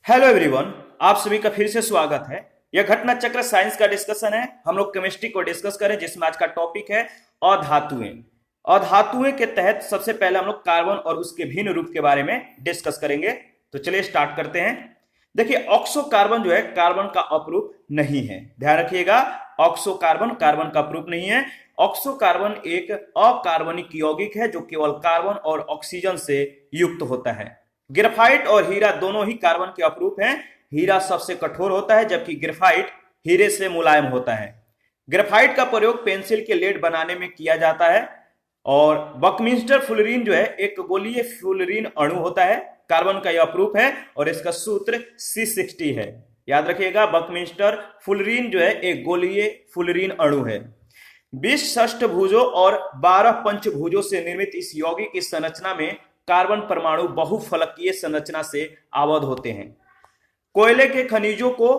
Hello everyone, आप सभी का फिर से स्वागत है। यह घटना चक्र साइंस का डिस्कशन है। हम लोग केमिस्ट्री को डिस्कस करें जिसमें आज का टॉपिक है अधातुएं। अधातुएं के तहत सबसे पहले हम लोग कार्बन और उसके भिन्न रूप के बारे में डिस्कस करेंगे। तो चलिए स्टार्ट करते हैं। देखिए, ऑक्सो कार्बन जो है कार्बन का अपरूप नहीं है। ध्यान रखिएगा, ऑक्सो कार्बन कार्बन का अपरूप नहीं है। ऑक्सो कार्बन एक अकार्बनिक यौगिक है जो केवल कार्बन और ऑक्सीजन से युक्त होता है। ग्रेफाइट और हीरा दोनों ही कार्बन के अपरूप हैं। हीरा सबसे कठोर होता है जबकि ग्रेफाइट हीरे से मुलायम होता है। ग्रेफाइट का प्रयोग पेंसिल के लेड बनाने में किया जाता है। और बकमिंस्टर फुलरीन जो है एक गोलीय फ्लोरीन अणु होता है। कार्बन का यह अपरूप है और इसका सूत्र C60 है। याद रखिएगा, बकमिंस्टर फुलरीन जो है एक गोलीय फ्लोरीन अणु है। 20 षष्ठभुजों और 12 पंचभुजों से निर्मित इस यौगिक की संरचना में कार्बन परमाणु बहुफलकीय संरचना से आबद्ध होते हैं। कोयले के खनिजों को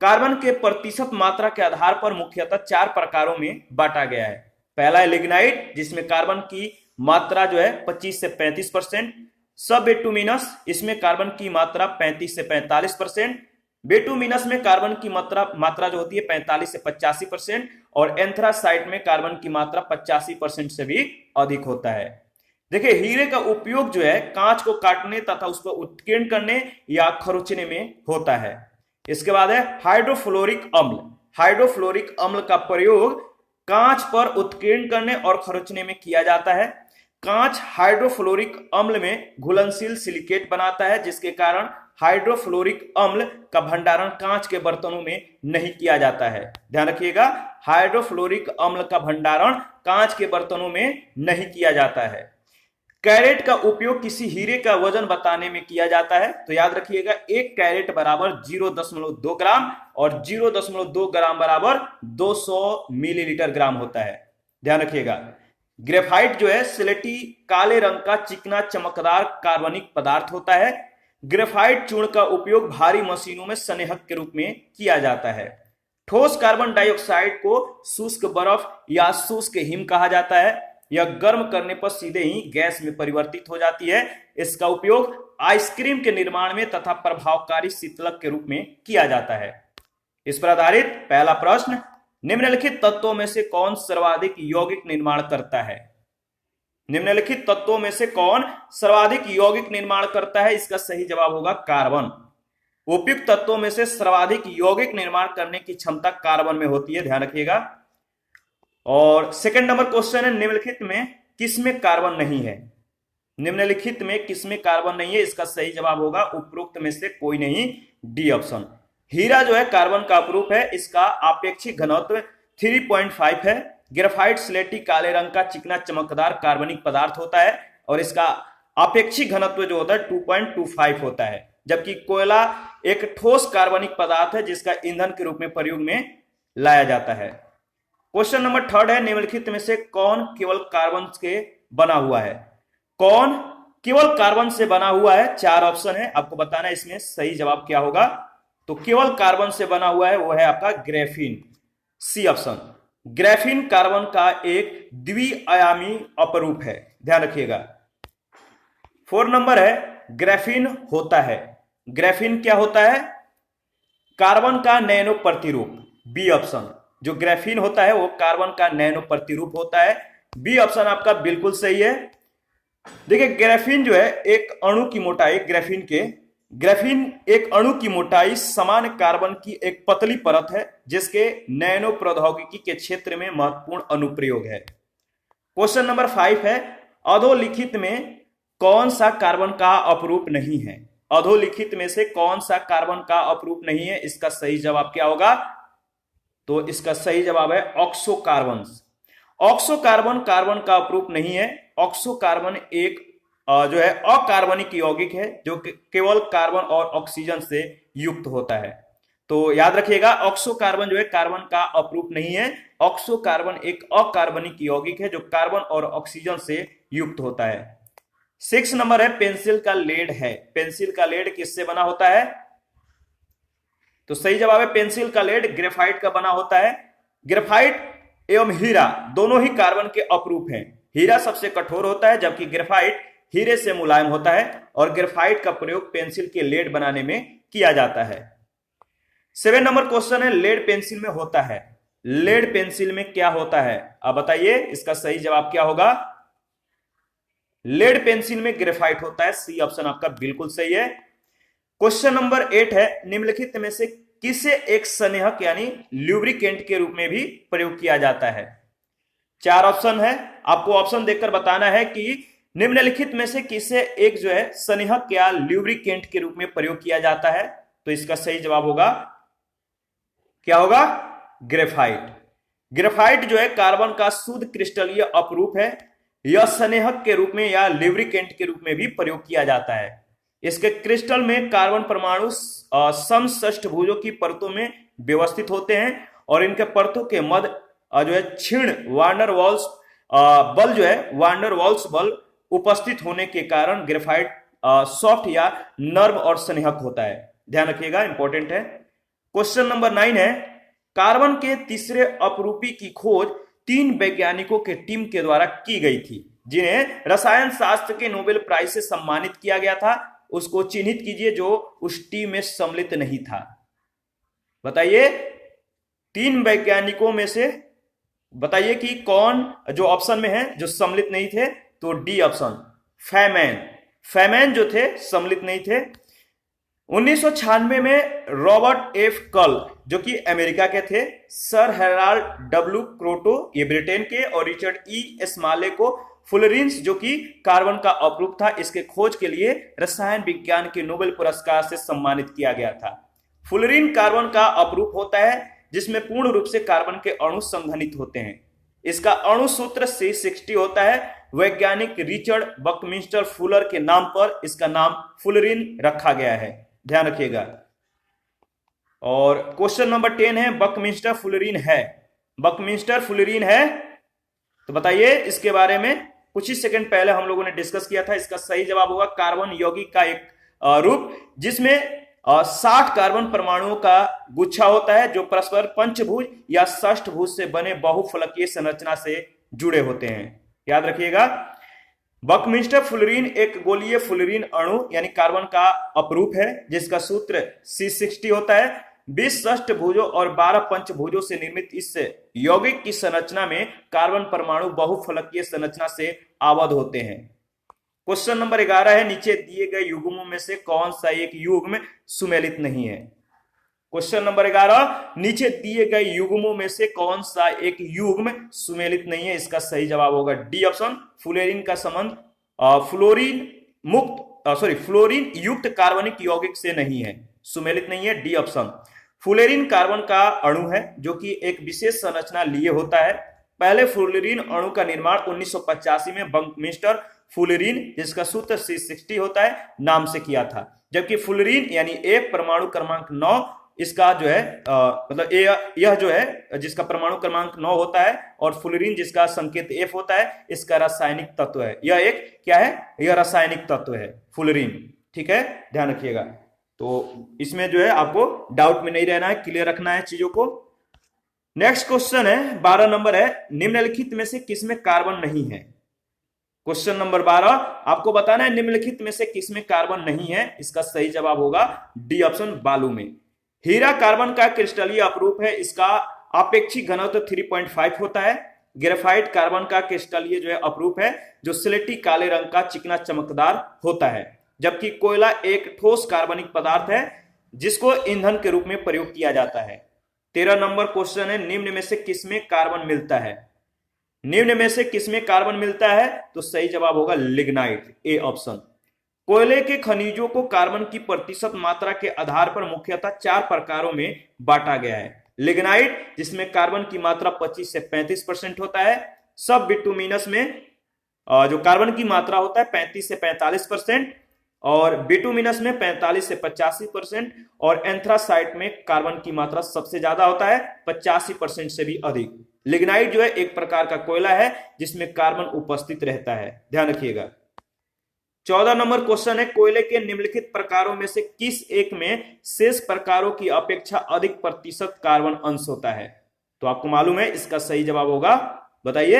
कार्बन के प्रतिशत मात्रा के आधार पर मुख्यतः 4 प्रकारों में बांटा गया है। पहला है लिग्नाइट, जिसमें कार्बन की मात्रा जो है 25 से 35%। सब बेटुमिनस, इसमें कार्बन की मात्रा 35 से 45%। बेटुमिनस में कार्बन की मात्रा जो होती है 45 से 85%। और एंथ्रासाइट में कार्बन की मात्रा 85% से भी अधिक होता है। देखिए, हीरे का उपयोग जो है कांच को काटने तथा उसको उत्कीर्ण करने या खरोचने में होता है। इसके बाद है हाइड्रोफ्लोरिक अम्ल। हाइड्रोफ्लोरिक अम्ल का प्रयोग कांच पर उत्कीर्ण करने और खरोचने में किया जाता है। कांच हाइड्रोफ्लोरिक अम्ल में घुलनशील सिलिकेट बनाता है, जिसके कारण हाइड्रोफ्लोरिक अम्ल का भंडारण कांच के बर्तनों में नहीं किया जाता है। ध्यान रखिएगा, हाइड्रोफ्लोरिक अम्ल का भंडारण कांच के बर्तनों में नहीं किया जाता है। कैरेट का उपयोग किसी हीरे का वजन बताने में किया जाता है। तो याद रखिएगा, 1 कैरेट बराबर 0.2 ग्राम और 0.2 ग्राम बराबर 200 मिलीलीटर ग्राम होता है। ध्यान रखिएगा, ग्रेफाइट जो है स्लेटी काले रंग का चिकना चमकदार कार्बनिक पदार्थ होता है। ग्रेफाइट चूर्ण का उपयोग भारी मशीनों में संनेहक के रूप में किया जाता है। ठोस कार्बन डाइऑक्साइड को शुष्क बर्फ या शुष्क हिम कहा जाता है। यह गर्म करने पर सीधे ही गैस में परिवर्तित हो जाती है। इसका उपयोग आइसक्रीम के निर्माण में तथा प्रभावकारी शीतलक के रूप में किया जाता है। इस पर आधारित पहला प्रश्न, निम्नलिखित तत्वों में से कौन सर्वाधिक यौगिक निर्माण करता है? निम्नलिखित तत्वों में से कौन सर्वाधिक यौगिक निर्माण करता है? इसका सही जवाब होगा कार्बन। उपयुक्त तत्वों में से सर्वाधिक यौगिक निर्माण करने की क्षमता कार्बन में होती है। ध्यान रखिएगा। और सेकंड नंबर क्वेश्चन है, निम्नलिखित में किसमें कार्बन नहीं है? निम्नलिखित में किसमें कार्बन नहीं है? इसका सही जवाब होगा उपरोक्त में से कोई नहीं, डी ऑप्शन। हीरा जो है कार्बन का अपरूप है। इसका आपेक्षिक घनत्व 3.5 है। ग्रेफाइट स्लेटी काले रंग का चिकना चमकदार कार्बनिक पदार्थ होता है और इसका आपेक्षिक घनत्व जो होता है 2.25 होता है। जबकि कोयला एक ठोस कार्बनिक पदार्थ है जिसका ईंधन के रूप में प्रयोग में लाया जाता है। क्वेश्चन नंबर 3 है, निम्नलिखित में से कौन केवल कार्बन से बना हुआ है? कौन केवल कार्बन से बना हुआ है? 4 ऑप्शन है, आपको बताना है इसमें सही जवाब क्या होगा। तो केवल कार्बन से बना हुआ है वो है आपका graphene, C option. Graphene carbon का एक द्विआयामी अपरूप है। ध्यान रखिएगा। 4 नंबर है, ग्रेफीन होता है। ग्रेफीन क्या होता है? कार्बन का नैनो प्रतिरूप, बी ऑप्शन। जो ग्रेफीन होता है वो कार्बन का नैनो प्रतिरूप होता है। बी ऑप्शन आपका बिल्कुल सही है। देखिए, ग्रेफीन जो है एक अणु की मोटाई, ग्रेफीन एक अणु की मोटाई समान कार्बन की एक पतली परत है जिसके नैनो प्रौद्योगिकी के क्षेत्र में महत्वपूर्ण अनुप्रयोग है। क्वेश्चन नंबर 5 है, अधोलिखित में कौन सा कार्बन का अपरूप नहीं है? अधोलिखित में से कौन सा कार्बन का अपरूप नहीं है? इसका सही जवाब क्या होगा? तो इसका सही जवाब है ऑक्सोकार्बन। ऑक्सोकार्बन कार्बन का अपरूप नहीं है। ऑक्सोकार्बन एक जो है अकार्बनिक यौगिक है जो केवल कार्बन और ऑक्सीजन से युक्त होता है। तो याद रखिएगा, ऑक्सोकार्बन जो है कार्बन का अपरूप नहीं है। ऑक्सोकार्बन एक अकार्बनिक यौगिक है जो कार्बन और ऑक्सीजन से युक्त होता है। 6 नंबर है, पेंसिल का लेड है। पेंसिल का लेड किससे बना होता है? तो सही जवाब है पेंसिल का लेड ग्रेफाइट का बना होता है। ग्रेफाइट एवं हीरा दोनों ही कार्बन के अपरूप हैं। हीरा सबसे कठोर होता है जबकि ग्रेफाइट हीरे से मुलायम होता है और ग्रेफाइट का प्रयोग पेंसिल के लेड बनाने में किया जाता है। 7 नंबर क्वेश्चन है, लेड पेंसिल में होता है। लेड पेंसिल में क्या होता है, आप बताइए, इसका सही जवाब क्या होगा? लेड पेंसिल में ग्रेफाइट होता है। सी ऑप्शन आपका बिल्कुल सही है। क्वेश्चन नंबर 8 है, निम्नलिखित में से किसे एक स्नेहक यानी ल्यूब्रिकेंट के रूप में भी प्रयोग किया जाता है? 4 ऑप्शन है, आपको ऑप्शन देखकर बताना है कि निम्नलिखित में से किसे एक जो है स्नेहक या ल्यूब्रिकेंट के रूप में प्रयोग किया जाता है। तो इसका सही जवाब होगा, क्या होगा? ग्रेफाइट। ग्रेफाइट जो है कार्बन का शुद्ध क्रिस्टलीय अपरूप है। यह स्नेहक के रूप में या ल्यूब्रिकेंट के रूप में भी प्रयोग किया जाता है। इसके क्रिस्टल में कार्बन परमाणु समषष्ठभुजों की परतों में व्यवस्थित होते हैं और इनके परतों के मध्य जो है क्षीण वार्नर वॉल्स बल जो है वार्नर वॉल्स बल उपस्थित होने के कारण ग्रेफाइट सॉफ्ट या नर्म और स्नेहक होता है। ध्यान रखिएगा, इंपॉर्टेंट है। क्वेश्चन नंबर 9 है, कार्बन के तीसरे अपरूपी की खोज 3 वैज्ञानिकों के टीम के द्वारा की गई थी, जिन्हें रसायन शास्त्र के नोबेल प्राइज से सम्मानित किया गया था। उसको चिन्हित कीजिए जो उस टीम में सम्मिलित नहीं था। बताइए, 3 वैज्ञानिकों में से बताइए कि कौन जो ऑप्शन में है जो सम्मिलित नहीं थे। तो डी ऑप्शन, फैमैन जो थे सम्मिलित नहीं थे। 1996 में रॉबर्ट एफ कल जो कि अमेरिका के थे, सर हेराल्ड डब्ल्यू क्रोटो ये ब्रिटेन के, और रिचर्ड ई स्माले को फुलरिन्स जो कि कार्बन का अपरूप था, इसके खोज के लिए रसायन विज्ञान के नोबेल पुरस्कार से सम्मानित किया गया था। फुलरिन कार्बन का अपरूप होता है जिसमें पूर्ण रूप से कार्बन के अणु संघनित होते हैं। इसका अणु सूत्र C60 होता है। वैज्ञानिक रिचर्ड बकमिंस्टर फुलर के नाम पर इसका नाम फुलरिन रखा गया है। ध्यान रखिएगा। और क्वेश्चन नंबर 10 है, बकमिंस्टर फुलरिन है। तो बताइए इसके बारे में, कुछ ही सेकंड पहले हम लोगों ने डिस्कस किया था। इसका सही जवाब होगा कार्बन यौगिक का एक रूप जिसमें 60 कार्बन परमाणुओं का गुच्छा होता है जो परस्पर पंचभुज या षष्ठभुज से बने बहुफलकीय संरचना से जुड़े होते हैं। याद रखिएगा, बकमिंस्टर फुलरिन एक गोलीय फुलरिन अणु यानी कार्बन का अपरूप है जिसका सूत्र C60 होता है। 20 षष्ठभुजों और 12 पंचभुजों से निर्मित इस यौगिक की संरचना में कार्बन परमाणु बहुफलकीय संरचना से आबद्ध होते हैं। क्वेश्चन नंबर 11 है, नीचे दिए गए युग्मों में से कौन सा एक युग्म सुमेलित नहीं है? क्वेश्चन नंबर 11, नीचे दिए गए युग्मों में से कौन सा एक युग्म सुमेलित नहीं है? इसका सही जवाब होगा डी ऑप्शन, फ्लोरीन का संबंध फ्लोरीन युक्त कार्बनिक यौगिक से नहीं है, सुमेलित नहीं है। डी ऑप्शन, फ्लोरीन कार्बन का अणु है जो कि एक विशेष संरचना लिए होता है। पहले फ्लोरीन अणु का निर्माण 1985 में बकमिंस्टर फुलरिन जिसका सूत्र C60 होता है नाम से किया था, जबकि फुलरिन यानी ए परमाणु क्रमांक 9 इसका जो है मतलब यह जो है जिसका परमाणु क्रमांक 9 होता है और फुलरिन जिसका संकेत F होता है, इसका रासायनिक तत्व है। यह एक क्या है? यह रासायनिक तत्व है फुलरिन। ठीक है, ध्यान रखिएगा। तो इसमें जो है आपको डाउट में नहीं रहना है, क्लियर रखना है चीजों को। नेक्स्ट क्वेश्चन है 12 नंबर है, निम्नलिखित में से किसमें कार्बन नहीं है? क्वेश्चन नंबर 12, आपको बताना है निम्नलिखित में से किसमें कार्बन नहीं है। इसका सही जवाब होगा डी ऑप्शन, बालू में। हीरा कार्बन का क्रिस्टलीय अपरूप है, इसका आपेक्षिक घनत्व 3.5 होता है। ग्रेफाइट कार्बन का क्रिस्टलीय जो है अपरूप है जो स्लेटी काले रंग का चिकना चमकदार होता है, जबकि कोयला एक ठोस कार्बनिक पदार्थ है जिसको ईंधन के रूप में प्रयोग किया जाता है। 13 नंबर क्वेश्चन है, निम्न में से किसमें कार्बन मिलता है? निम्न में से किसमें कार्बन मिलता है? तो सही जवाब होगा लिग्नाइट, ए ऑप्शन। कोयले के खनिजों को कार्बन की प्रतिशत मात्रा के आधार पर मुख्यतः 4 प्रकारों में बांटा गया है। लिग्नाइट जिसमें कार्बन की मात्रा 25 से 35% होता है, सब बिटुमिनस में जो कार्बन की मात्रा होता है 35 से 45%, और बिटुमिनस में 45 से 85%, और एंथ्रासाइट में कार्बन की मात्रा सबसे ज्यादा होता है 85% से भी अधिक। लिग्नाइट जो है एक प्रकार का कोयला है जिसमें कार्बन उपस्थित रहता है, ध्यान रखिएगा। 14 नंबर क्वेश्चन है, कोयले के निम्नलिखित प्रकारों में से किस एक में शेष प्रकारों की अपेक्षा अधिक प्रतिशत कार्बन अंश होता है? तो आपको मालूम है, इसका सही जवाब होगा, बताइए।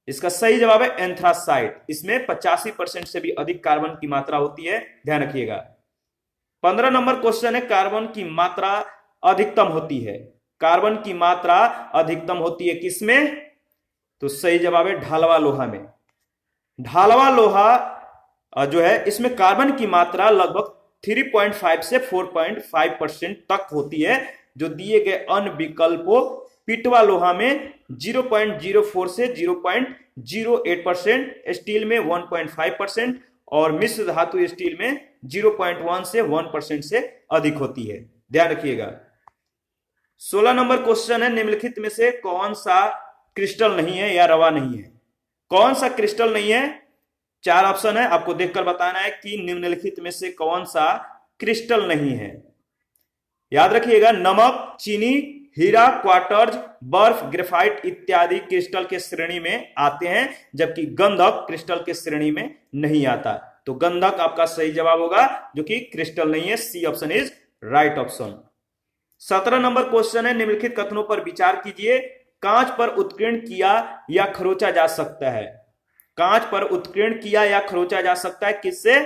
इसका सही जवाब है एंथ्रासाइट। इसमें 85% से भी अधिक कार्बन की मात्रा होती है, ध्यान रखिएगा। 15 नंबर क्वेश्चन है, कार्बन की मात्रा अधिकतम होती है। कार्बन की मात्रा अधिकतम होती है किसमें? तो सही जवाब है ढालवा लोहा में। ढालवा लोहा जो है इसमें कार्बन की मात्रा लगभग 3.5 से 4.5% तक होती है, जो दिए गए अन्य विकल्पों पिटवा लोहा में 0.04 से 0.08%, स्टील में 1.5% और मिश्र धातु स्टील में 0.1 से 1% से अधिक होती है, ध्यान रखिएगा। 16 नंबर क्वेश्चन है, निम्नलिखित में से कौन सा क्रिस्टल नहीं है या रवा नहीं है? कौन सा क्रिस्टल नहीं है? 4 ऑप्शन है, आपको देखकर बताना है कि निम्नलिखित में से कौन सा क्रिस्टल नहीं है। याद रखिएगा, नमक, चीनी, हीरा, क्वार्ट्ज, बर्फ, ग्रेफाइट इत्यादि क्रिस्टल के श्रेणी में आते हैं, जबकि गंधक क्रिस्टल के श्रेणी में नहीं आता। तो गंधक आपका सही जवाब होगा, जो कि क्रिस्टल नहीं है। C option is right option. 17 number question है, निम्नलिखित कथनों पर विचार कीजिए। कांच पर उत्कीर्ण किया या खरोचा जा सकता है। कांच पर उत्कीर्ण किया या खरोचा जा सकता है किससे?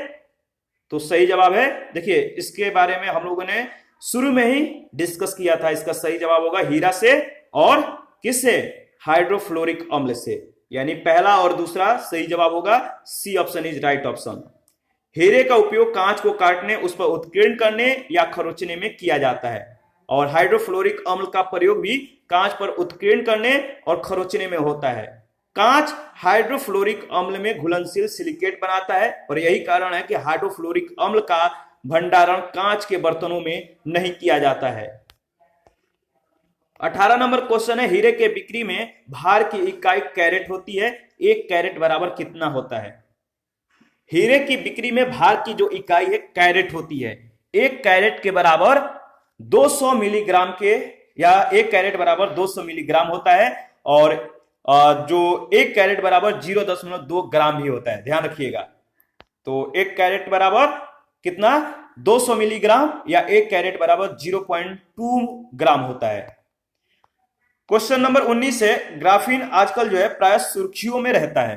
तो सही जवाब है, देखिए इसके बारे में हम लोगों ने शुरू में ही डिस्कस किया था। इसका सही जवाब होगा हीरा से और किससे? हाइड्रोफ्लोरिक अम्ल से। यानी पहला और दूसरा सही जवाब होगा। C option is right option. हीरे का उपयोग कांच को काटने, उस पर उत्कीर्ण करने या खरोचने में किया जाता है, और हाइड्रोफ्लोरिक अम्ल का प्रयोग भी कांच पर उत्कीर्ण करने और खरोचने में होता है। कांच हाइड्रोफ्लोरिक अम्ल में घुलनशील सिलिकेट बनाता है, और यही कारण है कि हाइड्रोफ्लोरिक अम्ल का भंडारण कांच के बर्तनों में नहीं किया जाता है। 18 नंबर क्वेश्चन है, हीरे के बिक्री में भार की इकाई कैरेट होती है। 1 कैरेट बराबर कितना होता है? हीरे की बिक्री में भार की जो इकाई है कैरेट होती है। 1 कैरेट के बराबर 200 मिलीग्राम के, या 1 कैरेट बराबर 200 मिलीग्राम होता है, और जो 1 कैरेट बराबर 0.2 ग्राम भी होता है, ध्यान रखिएगा। तो 1 कैरेट बराबर कितना? 200 मिलीग्राम, या 1 कैरेट बराबर 0.2 ग्राम होता है। क्वेश्चन नंबर 19 है, ग्राफीन आजकल जो है प्राय सुर्खियों में रहता है।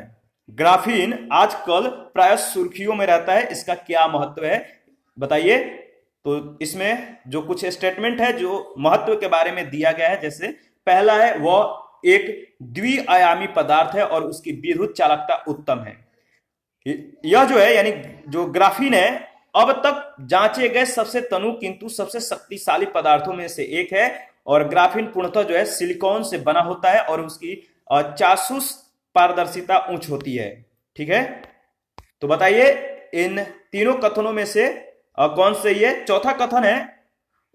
ग्राफीन आजकल प्राय सुर्खियों में रहता है, इसका क्या महत्व है बताइए। तो इसमें जो कुछ स्टेटमेंट है जो महत्व के बारे में दिया गया है, जैसे पहला है, वह एक द्विआयामी पदार्थ है और उसकी विद्युत चालकता उत्तम है। यह जो है यानी जो ग्राफीन है, अब तक जांचे गए सबसे तनु किंतु सबसे शक्तिशाली पदार्थों में से एक है, और ग्राफीन पूर्णतः जो है सिलिकॉन से बना होता है, और उसकी चासूस पारदर्शिता उच्च होती है, ठीक है। तो बताइए इन तीनों कथनों में से कौन सही है? चौथा कथन है,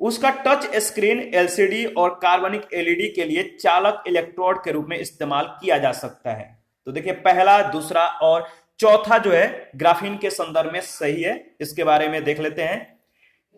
उसका टच स्क्रीन एलसीडी और कार्बनिक एलईडी के लिए चालक इलेक्ट्रोड के रूप में इस्तेमाल किया जा सकता है। तो देखिए पहला, दूसरा और चौथा जो है ग्राफीन के संदर्भ में सही है। इसके बारे में देख लेते हैं।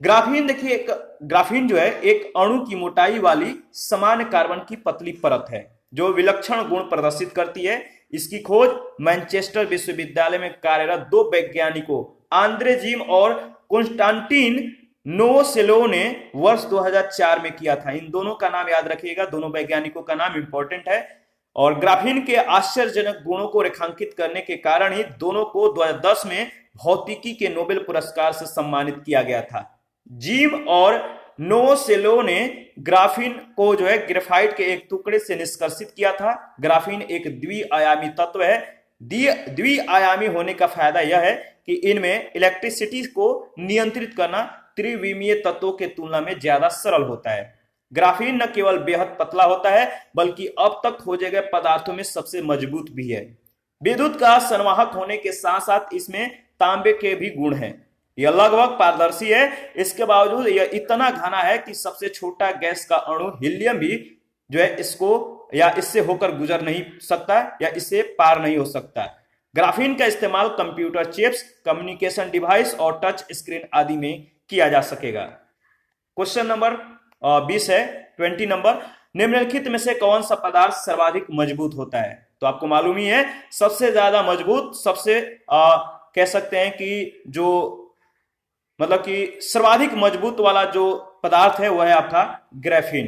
ग्राफीन, देखिए ग्राफीन जो है एक अणु की मोटाई वाली सामान्य कार्बन की पतली परत है, जो विलक्षण गुण प्रदर्शित करती है। इसकी खोज मैनचेस्टर विश्वविद्यालय में कार्यरत 2 वैज्ञानिकों आंद्रे जिम और कॉन्स्टेंटिन नोवोसेलोव ने वर्ष 2004 में किया था। इन दोनों का नाम याद रखिएगा, दोनों वैज्ञानिकों का नाम इंपॉर्टेंट है। और ग्राफीन के आश्चर्यजनक गुणों को रेखांकित करने के कारण ही दोनों को 2010 में भौतिकी के नोबेल पुरस्कार से सम्मानित किया गया था। जिम और नोवोसेलोव ने ग्राफीन को जो है ग्रेफाइट के एक टुकड़े से निष्कर्षित किया था। ग्राफीन एक द्विआयामी तत्व है। द्विआयामी होने का फायदा यह है कि इनमें इलेक्ट्रिसिटी को नियंत्रित करना त्रिविमीय तत्वों के तुलना में ज्यादा सरल होता है। ग्राफीन न केवल बेहद पतला होता है, बल्कि अब तक खोजे गए पदार्थों में सबसे मजबूत भी है। विद्युत का संवाहक होने के साथ साथ इसमें तांबे के भी गुण हैं। यह लगभग पारदर्शी है, इसके बावजूद यह इतना घना है कि सबसे छोटा गैस का अणु हीलियम भी जो है इसको या इससे होकर गुजर नहीं सकता, या इससे पार नहीं हो सकता। ग्राफीन का इस्तेमाल कंप्यूटर चिप्स, कम्युनिकेशन डिवाइस और टच स्क्रीन आदि में किया जा सकेगा। क्वेश्चन नंबर 20 है, 20 नंबर, निम्नलिखित में से कौन सा पदार्थ सर्वाधिक मजबूत होता है? तो आपको मालूम ही है, सबसे ज्यादा मजबूत, सबसे कह सकते हैं कि जो मतलब कि सर्वाधिक मजबूत वाला जो पदार्थ है वह है आपका graphene,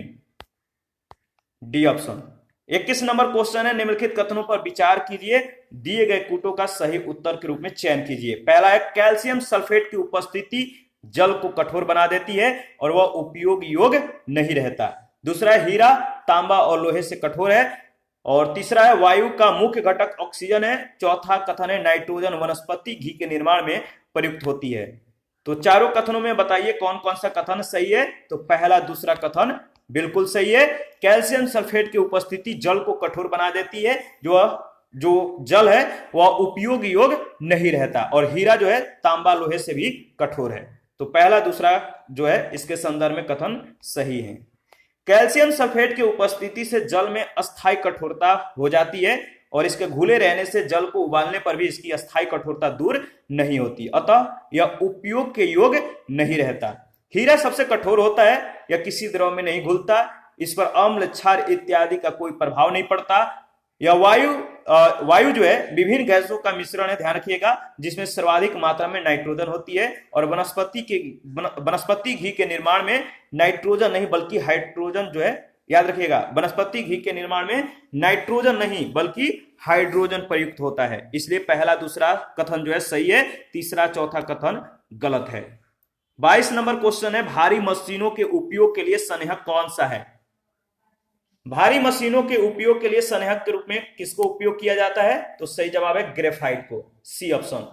D option. 21 number question है, निम्नलिखित कथनों पर विचार कीजिए, दिए गए कूटों का सही उत्तर के रूप में चयन कीजिए। पहला है, कैल्शियम सल्फेट की उपस्थिति जल को कठोर बना देती है और वह उपयोग योग्य नहीं रहता। दूसरा है, हीरा तांबा और लोहे से कठोर है। और तीसरा है, वायु का मुख्य घटक ऑक्सीजन है। चौथा कथन है, नाइट्रोजन वनस्पति घी के निर्माण में प्रयुक्त होती है। तो चारों कथनों में बताइए कौन कौन सा कथन सही है। तो पहला दूसरा कथन बिल्कुल सही है। कैल्शियम सल्फेट की उपस्थिति जल को कठोर बना देती है, जो जल है वह उपयोग योग्य नहीं रहता। और हीरा जो है तांबा लोहे से भी कठोर है। तो पहला दूसरा जो है इसके संदर्भ में कथन सही है। कैल्शियम सल्फेट की उपस्थिति से जल में अस्थायी कठोरता हो जाती है और इसके घुले रहने से जल को उबालने पर भी इसकी अस्थायी कठोरता दूर नहीं होती, अतः यह उपयोग के योग्य नहीं रहता। हीरा सबसे कठोर होता है, यह किसी द्रव में नहीं घुलता, इस पर अम्ल क्षार इत्यादि का कोई प्रभाव नहीं पड़ता। यह वायु जो है विभिन्न गैसों का मिश्रण है, ध्यान रखिएगा, जिसमें सर्वाधिक मात्रा में नाइट्रोजन होती है। और वनस्पति घी के निर्माण में नाइट्रोजन नहीं बल्कि हाइड्रोजन जो है, याद रखिएगा, वनस्पति घी के निर्माण में नाइट्रोजन नहीं बल्कि हाइड्रोजन प्रयुक्त होता है। इसलिए पहला दूसरा कथन जो है सही है, तीसरा चौथा कथन गलत है। 22 नंबर क्वेश्चन है, भारी मशीनों के उपयोग के लिए संदेहक कौन सा है। भारी मशीनों के उपयोग के लिए संदेहक के रूप में किसको उपयोग किया जाता है। तो सही जवाब है ग्रेफाइट को, सी ऑप्शन।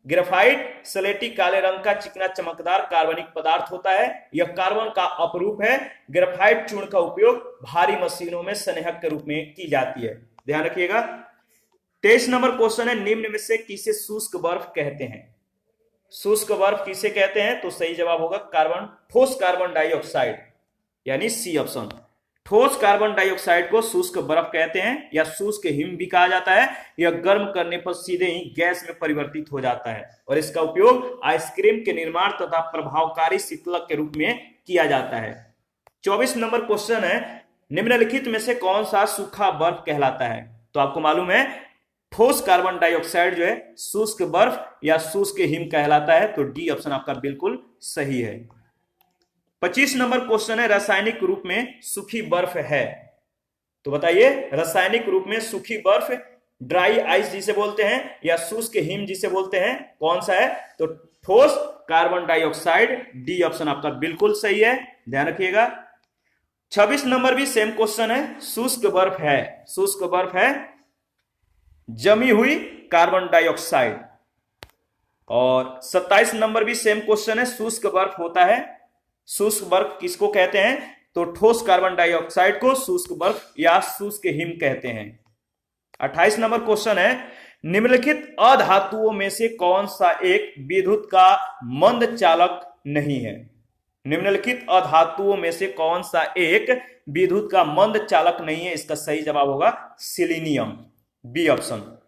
ग्रेफाइट स्लेटी काले रंग का चिकना चमकदार कार्बनिक पदार्थ होता है, यह कार्बन का अपरूप है। ग्रेफाइट चूर्ण का उपयोग भारी मशीनों में संदेहक के रूप में की जाती है, ध्यान रखिएगा। 23 नंबर क्वेश्चन है, निम्न में से किसे शुष्क बर्फ कहते हैं। शुष्क बर्फ किसे कहते हैं। तो सही जवाब होगा ठोस कार्बन डाइऑक्साइड, यानी सी ऑप्शन। ठोस कार्बन डाइऑक्साइड को शुष्क बर्फ कहते हैं या शुष्क हिम भी कहा जाता है। यह गर्म करने पर सीधे ही गैस में परिवर्तित हो जाता है और इसका उपयोग आइसक्रीम के निर्माण तथा प्रभावकारी शीतलक के रूप में किया जाता है। 24 नंबर क्वेश्चन है, निम्नलिखित में से कौन सा सूखा बर्फ कहलाता है। तो आपको मालूम है ठोस कार्बन डाइऑक्साइड जो है शुष्क बर्फ या शुष्क हिम कहलाता है। तो डी ऑप्शन आपका बिल्कुल सही है। 25 नंबर क्वेश्चन है, रासायनिक रूप में सूखी बर्फ है। तो बताइए रासायनिक रूप में सूखी बर्फ ड्राई आइस जिसे बोलते हैं या शुष्क हिम जिसे बोलते हैं, कौन सा है। तो ठोस कार्बन डाइऑक्साइड, डी ऑप्शन आपका बिल्कुल सही है, ध्यान रखिएगा। 26 नंबर भी सेम क्वेश्चन है, शुष्क बर्फ है। शुष्क बर्फ है जमी हुई कार्बन डाइऑक्साइड। और 27 नंबर भी सेम क्वेश्चन है, शुष्क बर्फ होता है। शुष्क बर्फ किसको कहते हैं। तो ठोस कार्बन डाइऑक्साइड को शुष्क बर्फ या शुष्क हिम कहते हैं। 28 नंबर क्वेश्चन है, निम्नलिखित अधातुओं में से कौन सा एक विद्युत का मंद चालक नहीं है। निम्नलिखित अधातुओं में से कौन सा एक विद्युत का मंद चालक नहीं है। इसका सही जवाब होगा सिलीनियम, बी ऑप्शन।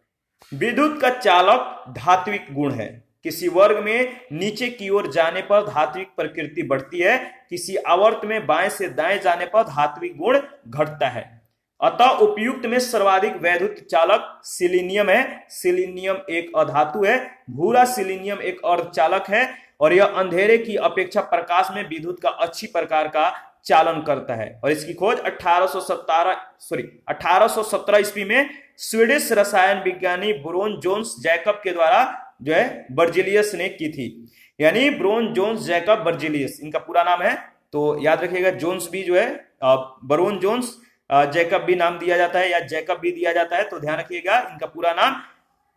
विद्युत का चालक धात्विक गुण है। किसी वर्ग में नीचे की ओर जाने पर धात्विक प्रकृति बढ़ती है, किसी आवर्त में बाएं से दाएं जाने पर धात्विक गुण घटता है। अतः उपयुक्त में सर्वाधिक वैद्युत चालक सिलीनियम है। सिलीनियम एक अधातु है। भूरा सिलीनियम एक अर्धचालक है और यह अंधेरे की अपेक्षा प्रकाश में विद्युत का अच्छी प्रकार का चालन करता है। और इसकी खोज 1817 ईस्वी में स्वीडिश रसायन विज्ञानी ब्रोन जोन्स जैकब के द्वारा जो है बर्जिलियस ने की थी। यानी ब्रोन जोन्स जैकब बर्जिलियस इनका पूरा नाम है। तो याद रखिएगा जोन्स भी जो है ब्रोन जोन्स जैकब भी नाम दिया जाता है या जैकब भी दिया जाता है। तो ध्यान रखिएगा इनका पूरा नाम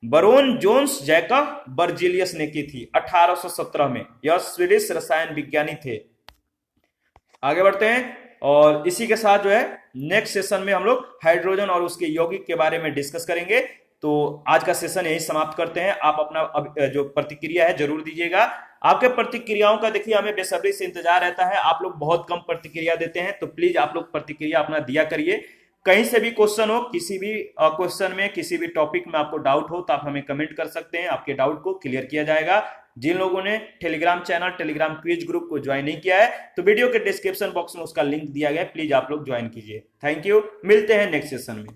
ब्रोन जोन्स जैकब बर्जिलियस ने की थी 1817 में। यह स्वीडिश रसायन विज्ञानी थे। आगे बढ़ते हैं और इसी के साथ जो है नेक्स्ट सेशन में हम लोग हाइड्रोजन और उसके यौगिक के बारे में डिस्कस करेंगे। तो आज का सेशन यही समाप्त करते हैं। आप अपना जो प्रतिक्रिया है जरूर दीजिएगा। आपके प्रतिक्रियाओं का देखिए हमें बेसब्री से इंतजार रहता है। आप लोग बहुत कम प्रतिक्रिया देते हैं, तो प्लीज आप लोग प्रतिक्रिया अपना दिया करिए। कहीं से भी क्वेश्चन हो, किसी भी क्वेश्चन में, किसी भी टॉपिक में आपको डाउट हो तो आप हमें कमेंट कर सकते हैं। आपके डाउट को क्लियर किया जाएगा। जिन लोगों ने Telegram channel, Telegram quiz group को ज्वाइन नहीं किया है तो वीडियो के डिस्क्रिप्शन बॉक्स में उसका लिंक दिया गया है, प्लीज आप लोग ज्वाइन कीजिए। थैंक यू, मिलते हैं नेक्स्ट सेशन में।